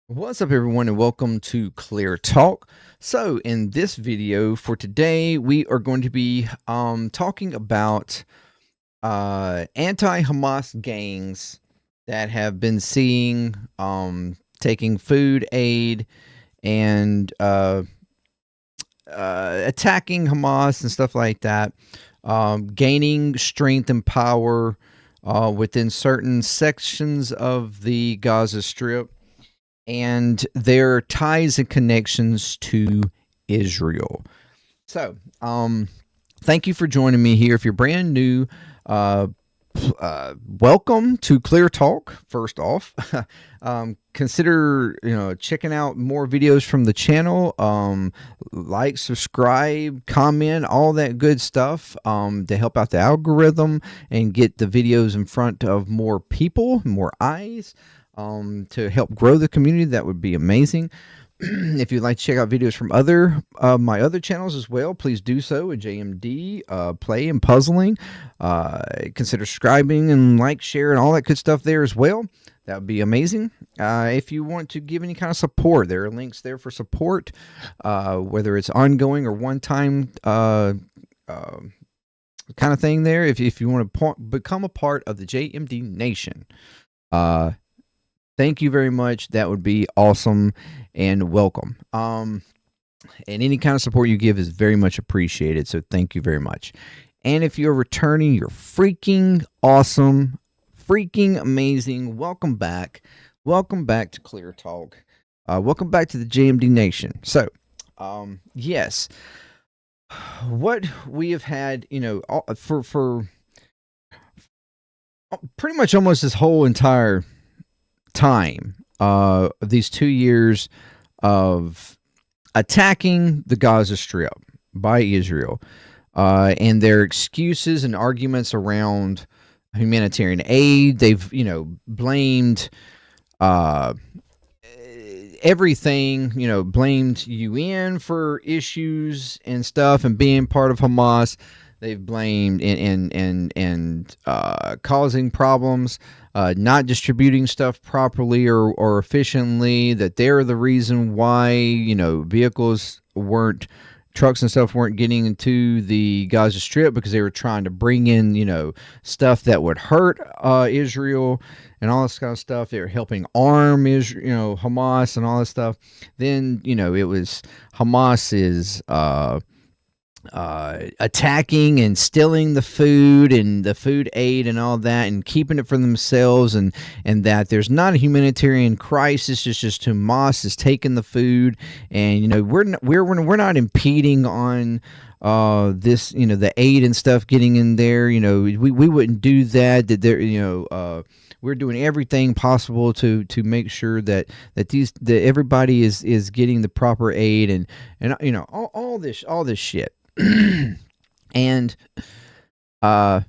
What's up, everyone, and welcome to Clear Talk. So in this video for today, we are going to be talking about anti-Hamas gangs that have been taking food aid and attacking Hamas and stuff like that, gaining strength and power within certain sections of the Gaza Strip, and their ties and connections to Israel. So, thank you for joining me here. If you're brand new, welcome to Clear Talk. First off, consider checking out more videos from the channel. Like, subscribe, comment, all that good stuff to help out the algorithm and get the videos in front of more people, more eyes. To help grow the community. That would be amazing. If you'd like to check out videos from my other channels as well, please do so at JMD Play and Puzzling. Consider subscribing and like, share, and all that good stuff there as well. That would be amazing. If you want to give any kind of support, there are links there for support, whether it's ongoing or one-time kind of thing there. If you want to become a part of the JMD Nation, thank you very much. That would be awesome and welcome. And any kind of support you give is very much appreciated. So thank you very much. And if you're returning, you're freaking awesome, freaking amazing. Welcome back. Welcome back to Clear Talk. Welcome back to the JMD Nation. So, yes, what we have had, for pretty much almost this whole entire time, these 2 years of attacking the Gaza Strip by Israel, and their excuses and arguments around humanitarian aid. They've blamed everything, blamed UN for issues and stuff and being part of Hamas. They've blamed and causing problems, not distributing stuff properly or efficiently, that they're the reason why, trucks and stuff weren't getting into the Gaza Strip because they were trying to bring in, stuff that would hurt Israel and all this kind of stuff. They were helping arm Israel, Hamas and all this stuff. Then, it was Hamas's attacking and stealing the food and the food aid and all that, and keeping it for themselves, and that there's not a humanitarian crisis. It's just Hamas is taking the food, and we're not impeding on this, the aid and stuff getting in there. We wouldn't do that. That there, we're doing everything possible to make sure that everybody is getting the proper aid, and all this shit. And like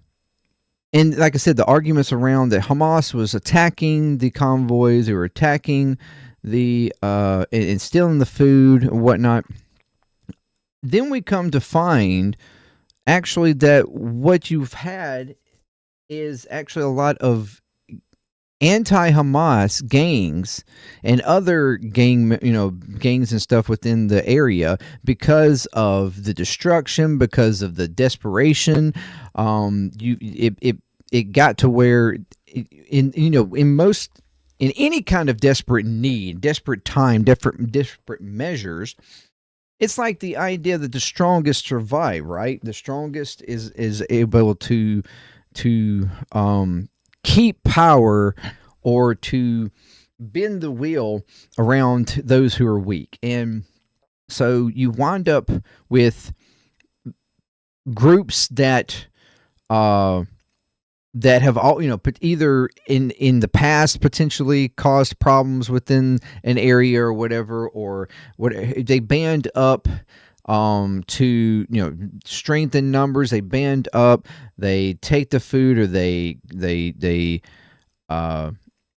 I said, the arguments around that Hamas was attacking the convoys, they were attacking the and stealing the food and whatnot. Then we come to find actually that what you've had is actually a lot of anti-Hamas gangs and other gangs and stuff within the area, because of the destruction, because of the desperation. It got to where in any kind of desperate need, desperate time, desperate measures, it's like the idea that the strongest survive, right? The strongest is able to keep power, or to bend the wheel around those who are weak. And so you wind up with groups that have all, either in the past potentially caused problems within an area or whatever, or what they band up to strengthen numbers. They band up, they take the food, or they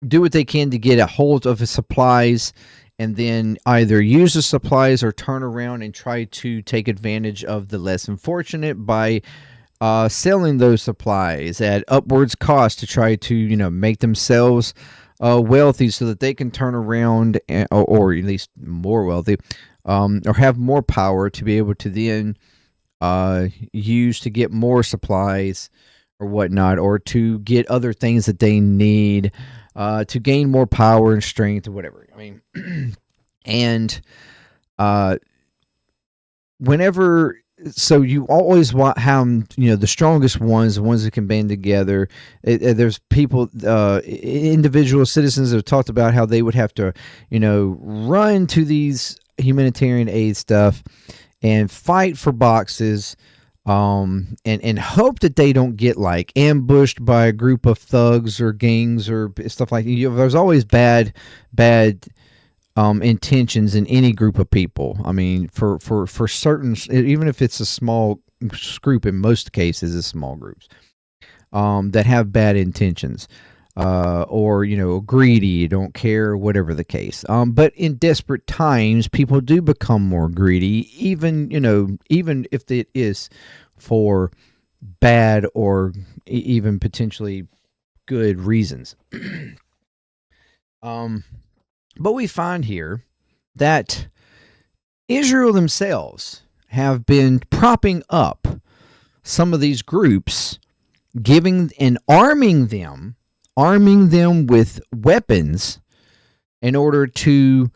do what they can to get a hold of the supplies, and then either use the supplies or turn around and try to take advantage of the less unfortunate by selling those supplies at upwards cost to try to make themselves wealthy so that they can turn around or at least more wealthy, or have more power to be able to then use to get more supplies or whatnot, or to get other things that they need to gain more power and strength or whatever. I mean, and whenever, so you always want how, the strongest ones, the ones that can band together. There's people, individual citizens that have talked about how they would have to, run to these humanitarian aid stuff and fight for boxes, and hope that they don't get like ambushed by a group of thugs or gangs or stuff like that. There's always bad intentions in any group of people. I mean, for certain, even if it's a small group, in most cases, it's small groups that have bad intentions, or greedy, don't care, whatever the case. But in desperate times, people do become more greedy, even if it is for bad or even potentially good reasons. But we find here that Israel themselves have been propping up some of these groups, giving and arming them with weapons in order to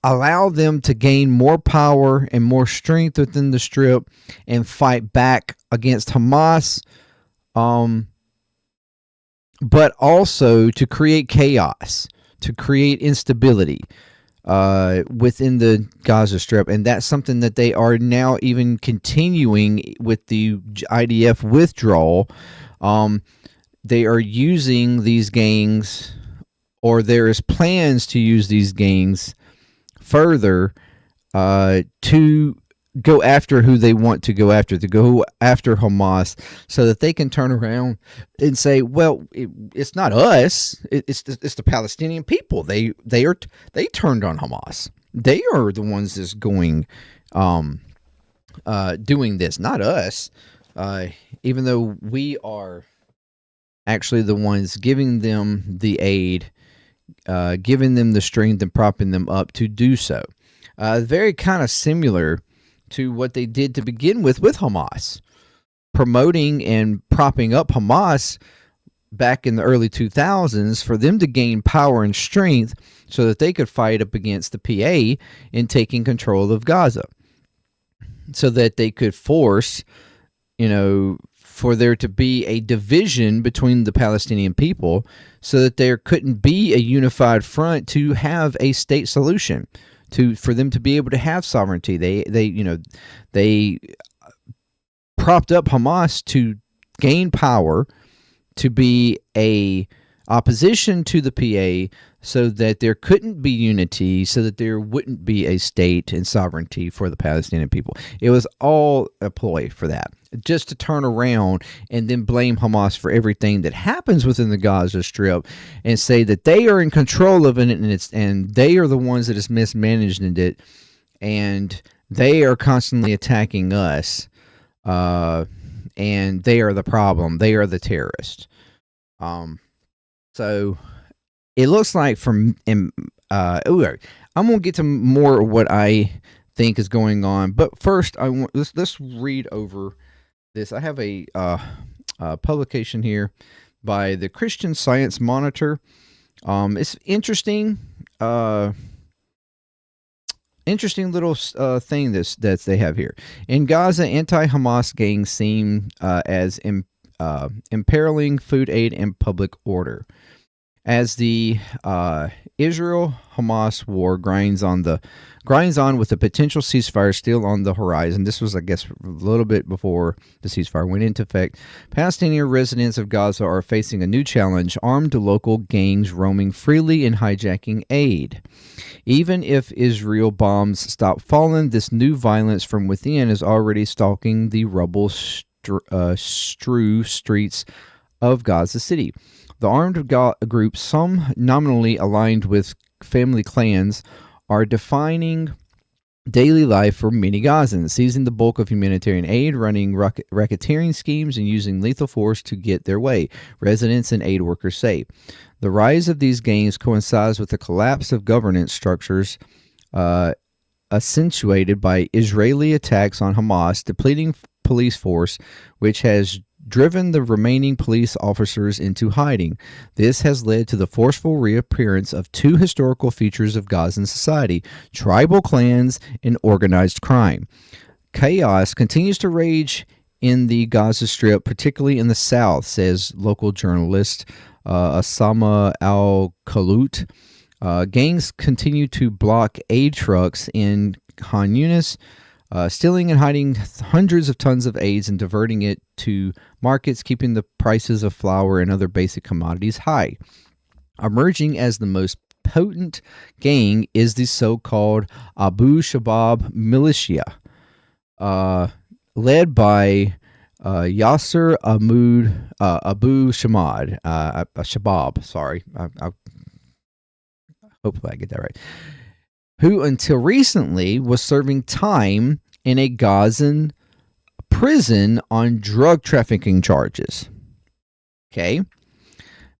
allow them to gain more power and more strength within the Strip and fight back against Hamas, but also to create chaos, to create instability within the Gaza Strip. And that's something that they are now even continuing with the IDF withdrawal. They are using these gangs, or there is plans to use these gangs further to go after who they want to go after Hamas, so that they can turn around and say, well, it's not us, it's the Palestinian people. They turned on Hamas. They are the ones that's going doing this, not us, even though we are actually the ones giving them the aid, giving them the strength and propping them up to do so. Very kind of similar to what they did to begin with Hamas, promoting and propping up Hamas back in the early 2000s for them to gain power and strength so that they could fight up against the PA in taking control of Gaza, so that they could force, for there to be a division between the Palestinian people, so that there couldn't be a unified front to have a state solution, for them to be able to have sovereignty. They propped up Hamas to gain power, to be a opposition to the PA, so that there couldn't be unity, so that there wouldn't be a state and sovereignty for the Palestinian people. It was all a ploy for that, just to turn around and then blame Hamas for everything that happens within the Gaza Strip, and say that they are in control of it, and they are the ones that is mismanaging it, and they are constantly attacking us, and they are the problem. They are the terrorists. So it looks like I'm going to get to more of what I think is going on, but first let's read over this. I have a publication here by the Christian Science Monitor. It's interesting. Interesting little thing that they have here. In Gaza, anti-Hamas gangs seem as imperiling food aid and public order. As the Israel-Hamas war grinds on with the potential ceasefire still on the horizon. This was, I guess, a little bit before the ceasefire went into effect. Palestinian residents of Gaza are facing a new challenge: armed local gangs roaming freely and hijacking aid. Even if Israel bombs stop falling, this new violence from within is already stalking the rubble-strewn streets of Gaza City. The armed groups, some nominally aligned with family clans, are defying daily life for many Gazans, seizing the bulk of humanitarian aid, running racketeering schemes, and using lethal force to get their way, residents and aid workers say. The rise of these gangs coincides with the collapse of governance structures accentuated by Israeli attacks on Hamas, depleting police force, which has driven the remaining police officers into hiding. This has led to the forceful reappearance of two historical features of Gazan society: tribal clans and organized crime. Chaos continues to rage in the Gaza Strip, particularly in the south, says local journalist Osama Al-Khalut. Gangs continue to block aid trucks in Khan Yunis, stealing and hiding hundreds of tons of aids and diverting it to markets, keeping the prices of flour and other basic commodities high. Emerging as the most potent gang is the so-called Abu Shabab militia, led by Yasser Abu Shabab. Sorry, hopefully I get that right. Who until recently was serving time in a Gazan prison on drug trafficking charges. Okay.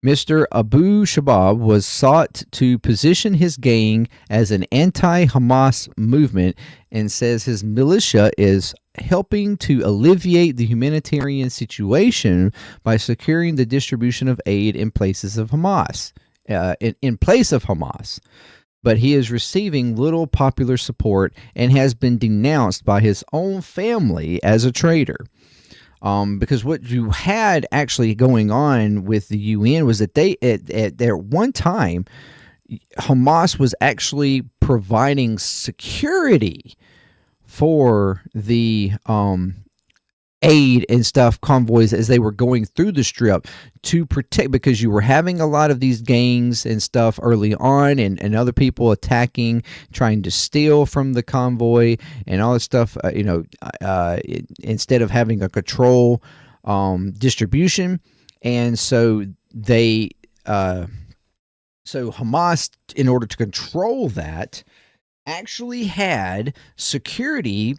Mr. Abu Shabab was sought to position his gang as an anti-Hamas movement and says his militia is helping to alleviate the humanitarian situation by securing the distribution of aid in places of Hamas. In place of Hamas. But he is receiving little popular support and has been denounced by his own family as a traitor. Because what you had actually going on with the UN was that they, at one time, Hamas was actually providing security for the aid and stuff, convoys, as they were going through the strip to protect, because you were having a lot of these gangs and stuff early on, and other people attacking, trying to steal from the convoy and all this stuff, instead of having a control distribution. And so Hamas, in order to control that, actually had security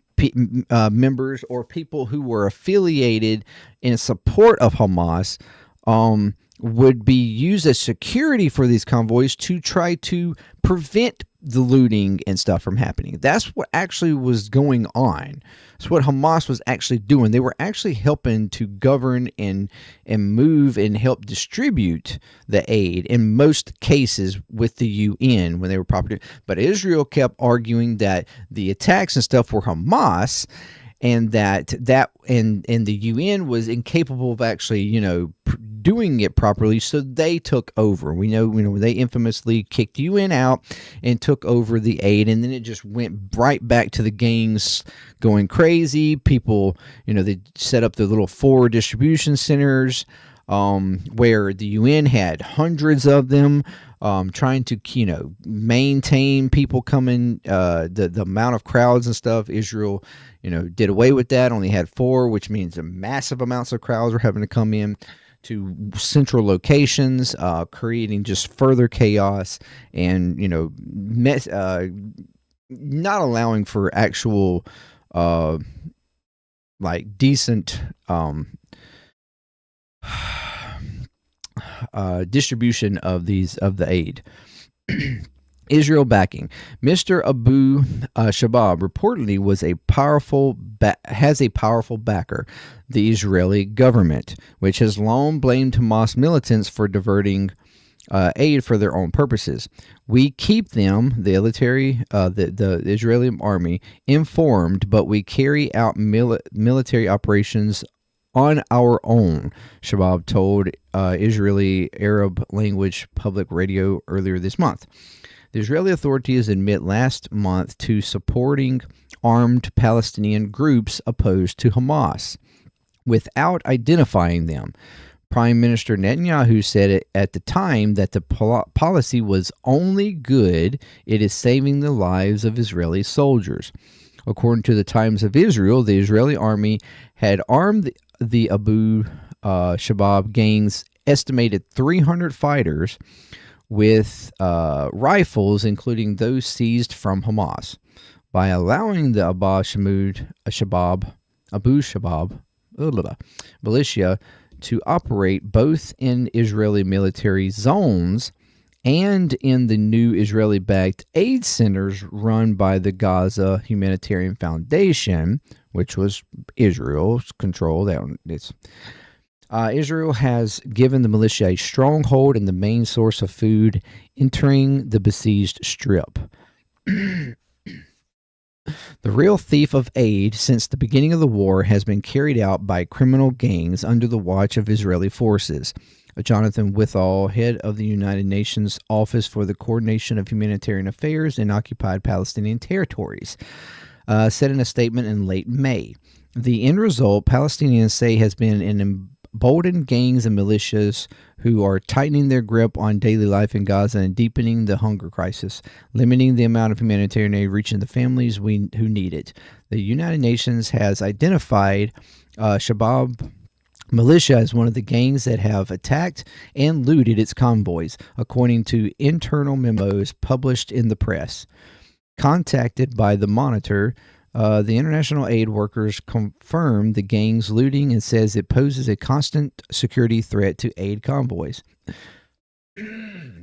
members or people who were affiliated in support of Hamas would be used as security for these convoys to try to prevent the looting and stuff from happening. That's what actually was going on. That's what Hamas was actually doing. They were actually helping to govern and move and help distribute the aid in most cases with the UN when they were property. But Israel kept arguing that the attacks and stuff were Hamas, and that and the UN was incapable of actually, doing it properly, so they took over. We know they infamously kicked UN out and took over the aid, and then it just went right back to the gangs going crazy. People, they set up the little forward distribution centers, where the UN had hundreds of them, trying to maintain people coming, the amount of crowds and stuff. Israel did away with that, only had 4, which means massive amounts of crowds were having to come in to central locations, creating just further chaos and not allowing for actual decent distribution of the aid. Israel backing. Mr. Abu Shabab reportedly has a powerful backer, the Israeli government, which has long blamed Hamas militants for diverting aid for their own purposes. We keep them, the Israeli army, informed, but we carry out military operations on our own, Shabab told Israeli Arab language public radio earlier this month. The Israeli authorities admit last month to supporting armed Palestinian groups opposed to Hamas, without identifying them. Prime Minister Netanyahu said at the time that the policy was only good. It is saving the lives of Israeli soldiers. According to the Times of Israel, the Israeli army had armed the Abu Shabab gang's estimated 300 fighters with rifles, including those seized from Hamas. by allowing the Abu Shabab militia to operate both in Israeli military zones and in the new Israeli-backed aid centers run by the Gaza Humanitarian Foundation, which was Israel's control. Israel has given the militia a stronghold and the main source of food entering the besieged strip. The real thief of aid since the beginning of the war has been carried out by criminal gangs under the watch of Israeli forces. Jonathan Withall, head of the United Nations Office for the Coordination of Humanitarian Affairs in Occupied Palestinian Territories, said in a statement in late May. The end result, Palestinians say, has been an emboldened gangs and militias who are tightening their grip on daily life in Gaza and deepening the hunger crisis, limiting the amount of humanitarian aid reaching the families who need it. The United Nations has identified Shabab militia as one of the gangs that have attacked and looted its convoys, according to internal memos published in the press. Contacted by the Monitor, the international aid workers confirmed the gang's looting and says it poses a constant security threat to aid convoys.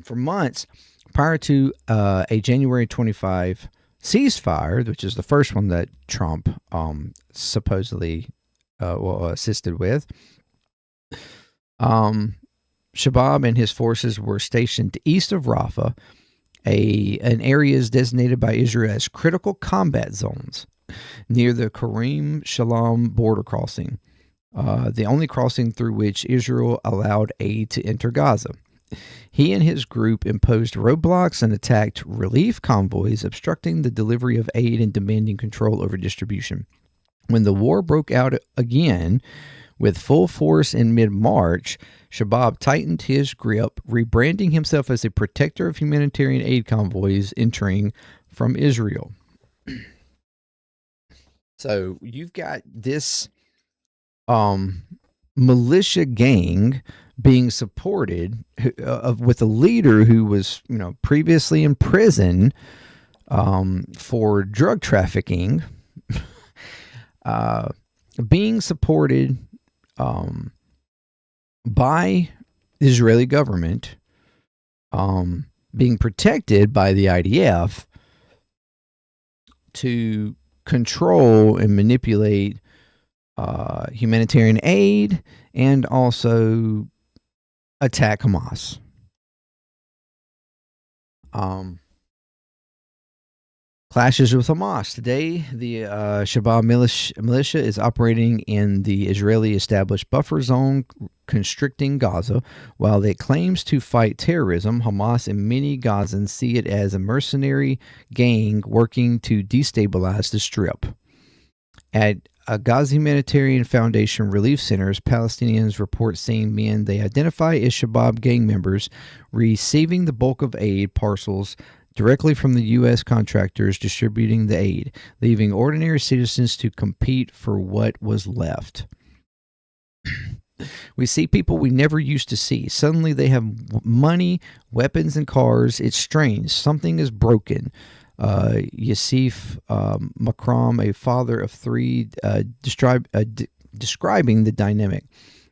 For months prior to a January 25 ceasefire, which is the first one that Trump supposedly assisted with, Shabab and his forces were stationed east of Rafah, an area is designated by Israel as critical combat zones, near the Karim Shalom border crossing, the only crossing through which Israel allowed aid to enter Gaza. He and his group imposed roadblocks and attacked relief convoys, obstructing the delivery of aid and demanding control over distribution. When the war broke out again with full force in mid-March, Shabab tightened his grip, rebranding himself as a protector of humanitarian aid convoys entering from Israel. So you've got this militia gang being supported with a leader who was, previously in prison for drug trafficking, being supported by the Israeli government, being protected by the IDF to control and manipulate humanitarian aid and also attack Hamas. Clashes with Hamas. Today, the Shabab militia is operating in the Israeli-established buffer zone constricting Gaza. While it claims to fight terrorism, Hamas and many Gazans see it as a mercenary gang working to destabilize the Strip. At Gaza Humanitarian Foundation relief centers, Palestinians report seeing men they identify as Shabab gang members receiving the bulk of aid parcels directly from the U.S. contractors distributing the aid, leaving ordinary citizens to compete for what was left. We see people we never used to see. Suddenly they have money, weapons, and cars. It's strange. Something is broken. Yasif Makram, a father of three, describing the dynamic.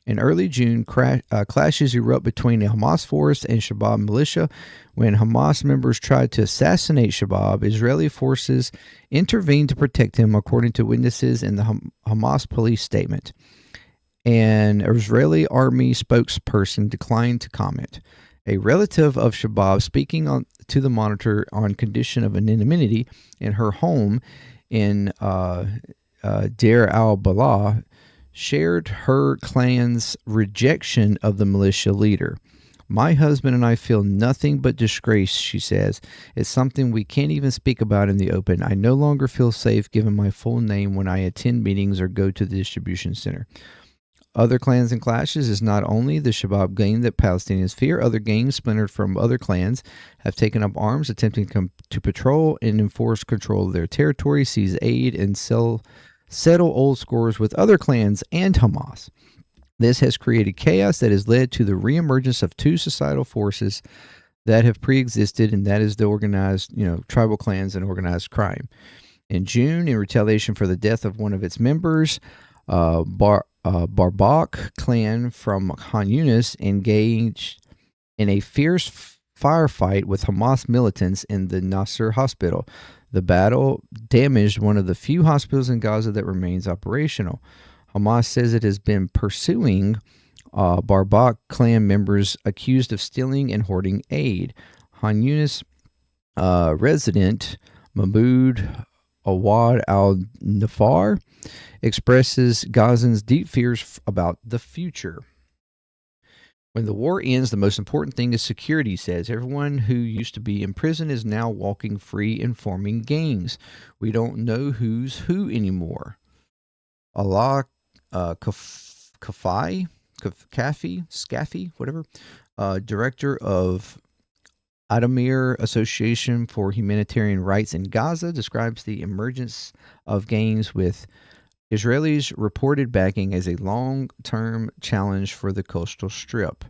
In early June, clashes erupt between a Hamas force and Shabab militia. When Hamas members tried to assassinate Shabab, Israeli forces intervened to protect him, according to witnesses in the Hamas police statement. An Israeli army spokesperson declined to comment. A relative of Shabab, speaking to the Monitor on condition of anonymity in her home in Deir al-Balah, shared her clan's rejection of the militia leader. My husband and I feel nothing but disgrace, she says. It's something we can't even speak about in the open. I no longer feel safe giving my full name when I attend meetings or go to the distribution center. Other clans and clashes is not only the Shabab gang that Palestinians fear. Other gangs splintered from other clans have taken up arms, attempting to patrol and enforce control of their territory, seize aid, and settle old scores with other clans and Hamas. This has created chaos that has led to the reemergence of two societal forces that have pre-existed, and that is the organized, tribal clans and organized crime. In June, in retaliation for the death of one of its members, Barbak clan from Khan Yunis engaged in a fierce firefight with Hamas militants in the Nasser hospital. The battle damaged one of the few hospitals in Gaza that remains operational. Hamas says it has been pursuing Barbak clan members accused of stealing and hoarding aid. Khan Yunis resident Mahmoud Awad al-Nafar expresses Gazans' deep fears about the future. When the war ends, the most important thing is security, he says. Everyone who used to be in prison is now walking free and forming gangs. We don't know who's who anymore. Allah Kafi, whatever, director of Adamir Association for Humanitarian Rights in Gaza, describes the emergence of gangs with Israelis reported backing as a long-term challenge for the coastal strip.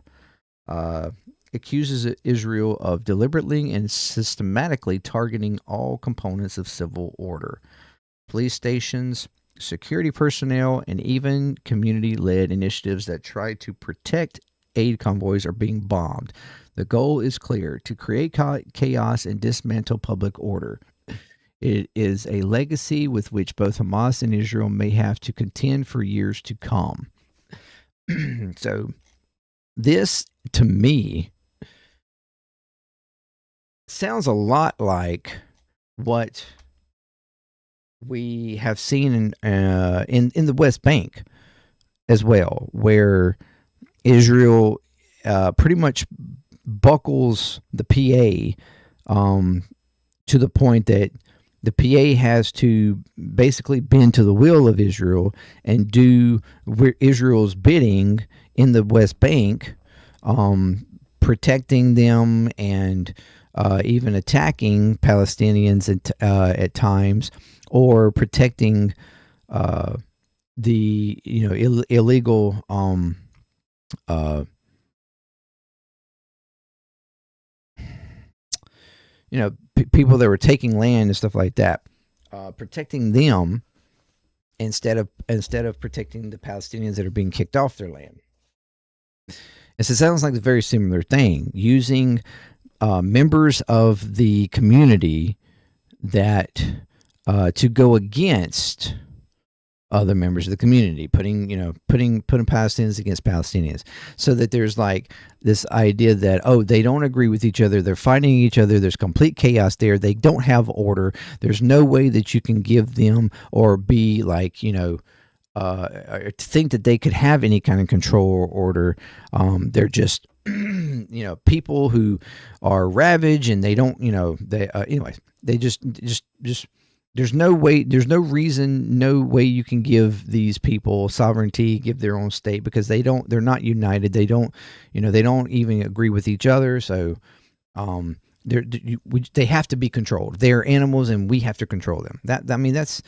Accuses Israel of deliberately and systematically targeting all components of civil order. Police stations, security personnel, and even community-led initiatives that try to protect aid convoys are being bombed. The goal is clear: to create chaos and dismantle public order. It is a legacy with which both Hamas and Israel may have to contend for years to come. So this, to me, sounds a lot like what we have seen in the West Bank as well, where Israel pretty much buckles the PA to the point that the PA has to basically bend to the will of Israel and do Israel's bidding in the West Bank, protecting them and even attacking Palestinians at times, or protecting the illegal people that were taking land and stuff like that, protecting them instead of protecting the Palestinians that are being kicked off their land. And so it sounds like a very similar thing, using members of the community that to go against other members of the community, putting Palestinians against Palestinians, so that there's like this idea that, oh, they don't agree with each other, they're fighting each other, there's complete chaos there, they don't have order, there's no way that you can give them or be like, to think that they could have any kind of control or order. They're just people who are ravaged, and they don't, they just there's no way, there's no reason, no way you can give these people sovereignty, give their own state, because they're not united. They don't even agree with each other. So they have to be controlled. They're animals, and we have to control them. That's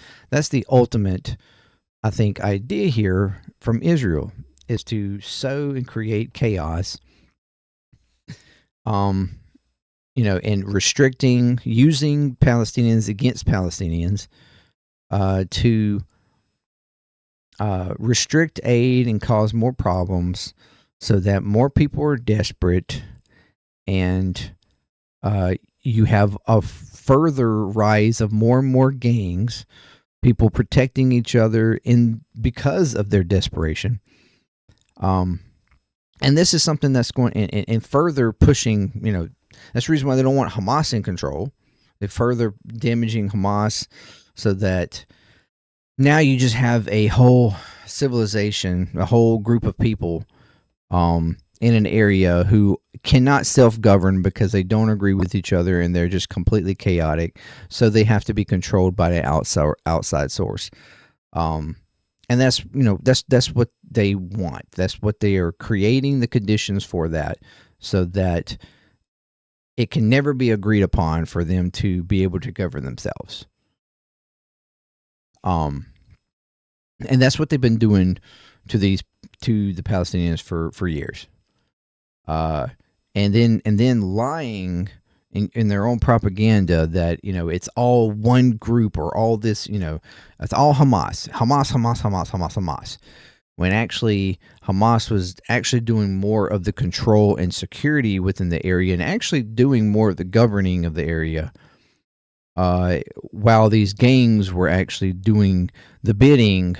the ultimate, I think, idea here from Israel, is to sow and create chaos, and restricting, using Palestinians against Palestinians to restrict aid and cause more problems, so that more people are desperate, and you have a further rise of more and more gangs, people protecting each other because of their desperation. And this is something that's going and further pushing, that's the reason why they don't want Hamas in control. They're further damaging Hamas, so that now you just have a whole civilization, a whole group of people in an area who cannot self-govern because they don't agree with each other, and they're just completely chaotic. So they have to be controlled by the outside source. And that's what they want. That's what they are creating the conditions for, that, so that it can never be agreed upon for them to be able to govern themselves. And that's what they've been doing to the Palestinians for years. And then lying in their own propaganda that, it's all one group or all this, it's all Hamas, Hamas, Hamas, Hamas, Hamas, Hamas. When actually Hamas was actually doing more of the control and security within the area and actually doing more of the governing of the area, while these gangs were actually doing the bidding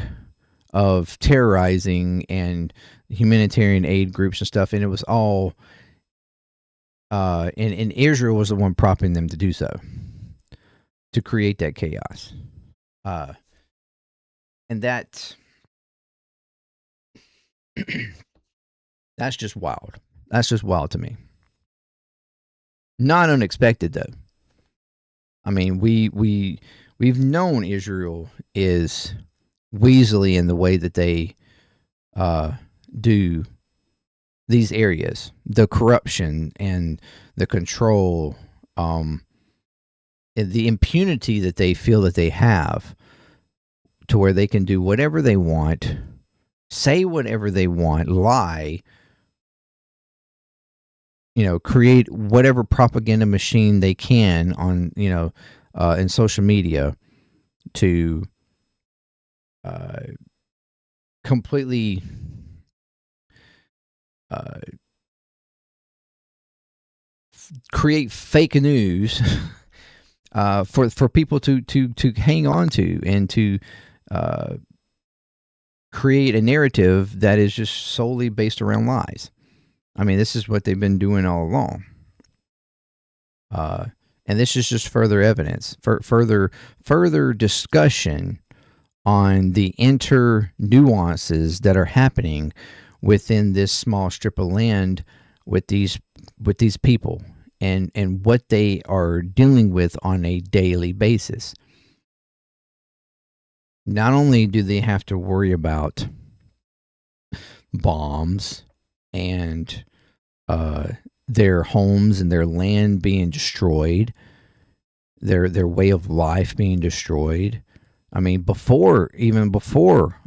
of terrorizing and humanitarian aid groups and stuff. And it was all, and Israel was the one propping them to do so, to create that chaos. And that's just wild. That's just wild to me. Not unexpected though. I mean, we've known Israel is weaselly in the way that they do these areas, the corruption and the control, and the impunity that they feel that they have, to where they can do whatever they want, say whatever they want, lie, create whatever propaganda machine they can on, in social media to completely create fake news for people to hang on to, and to create a narrative that is just solely based around lies. I mean, this is what they've been doing all along. And this is just further evidence, further discussion on the inter nuances that are happening within this small strip of land with these people, and what they are dealing with on a daily basis. Not only do they have to worry about bombs and their homes and their land being destroyed, their way of life being destroyed. I mean, before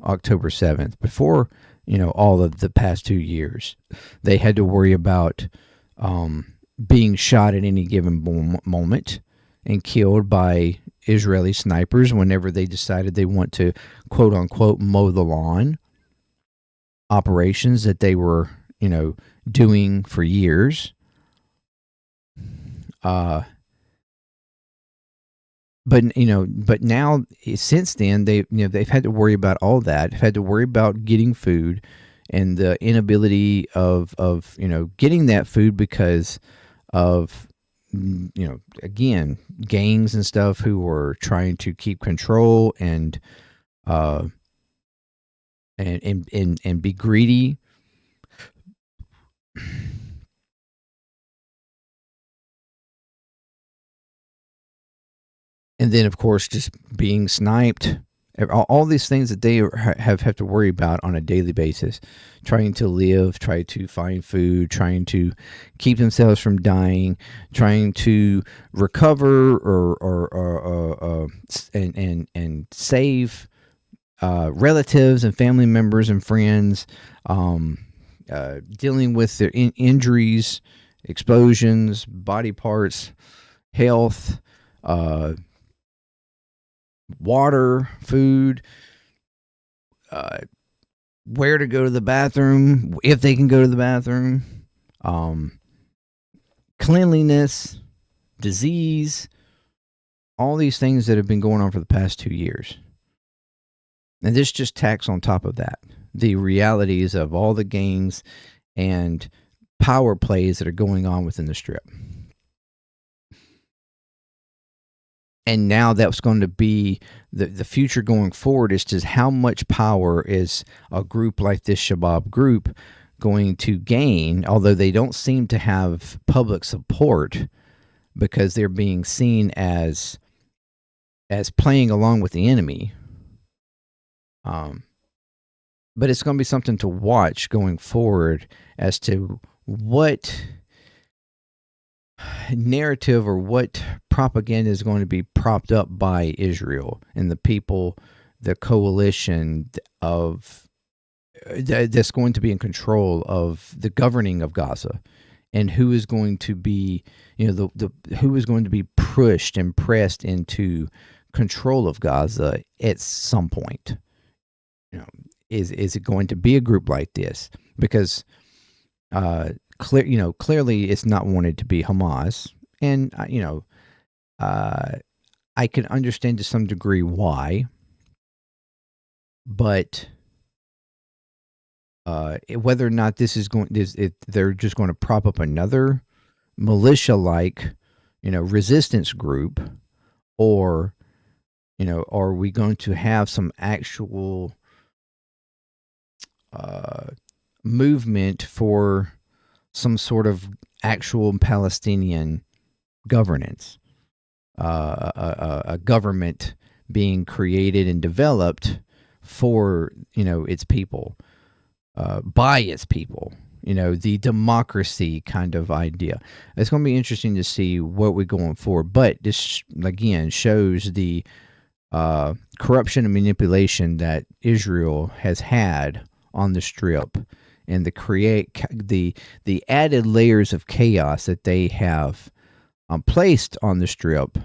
October 7th, before, all of the past 2 years, they had to worry about being shot at any given moment and killed by Israeli snipers whenever they decided they want to, quote unquote, mow the lawn. Operations that they were, doing for years. But now, since then, they've had to worry about all that. Had to worry about getting food, and the inability of getting that food because of, again, gangs and stuff who were trying to keep control and be greedy. And then, of course, just being sniped. All these things that they have to worry about on a daily basis. Trying to live, try to find food, trying to keep themselves from dying, trying to recover and save relatives and family members and friends, dealing with their injuries, explosions, body parts, health, water, food, where to go to the bathroom, if they can go to the bathroom, cleanliness, disease, all these things that have been going on for the past 2 years. And this just tacks on top of that the realities of all the gangs and power plays that are going on within the strip. And now that's going to be the future going forward, is just how much power is a group like this Shabab group going to gain, although they don't seem to have public support because they're being seen as playing along with the enemy. But it's going to be something to watch going forward as to what narrative or what propaganda is going to be propped up by Israel and the people, the coalition of that's going to be in control of the governing of Gaza and who is going to be, the who is going to be pushed and pressed into control of Gaza at some point. Is it going to be a group like this? Because clearly it's not wanted to be Hamas, and I can understand to some degree why, but whether or not this is they're just going to prop up another militia-like, resistance group, or are we going to have some actual movement for some sort of actual Palestinian governance, a government being created and developed for its people, by its people, the democracy kind of idea. It's going to be interesting to see what we're going for, but this again shows the corruption and manipulation that Israel has had on the Strip, and the added layers of chaos that they have placed on the Strip,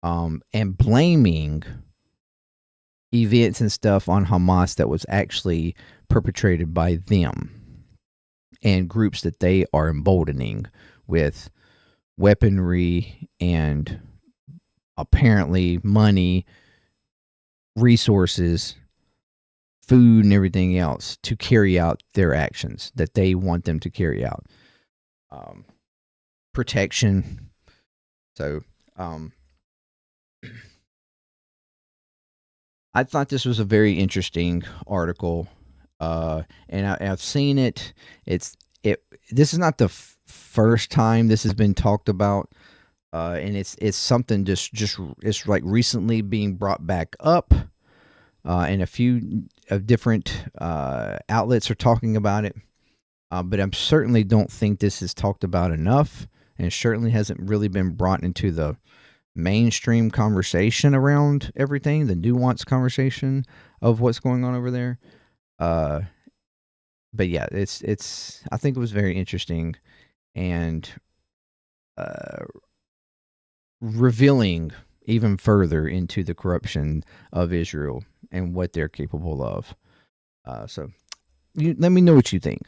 and blaming events and stuff on Hamas that was actually perpetrated by them and groups that they are emboldening with weaponry and apparently money, resources, food, and everything else to carry out their actions that they want them to carry out. Protection. So, I thought this was a very interesting article, and I've seen it. This is not the first time this has been talked about, and it's something just it's like recently being brought back up, and a few different outlets are talking about it, but I certainly don't think this is talked about enough, and it certainly hasn't really been brought into the mainstream conversation around everything, the nuanced conversation of what's going on over there. But yeah, it's I think it was very interesting and revealing even further into the corruption of Israel and what they're capable of. So let me know what you think.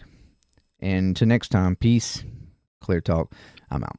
And till next time, peace, clear talk. I'm out.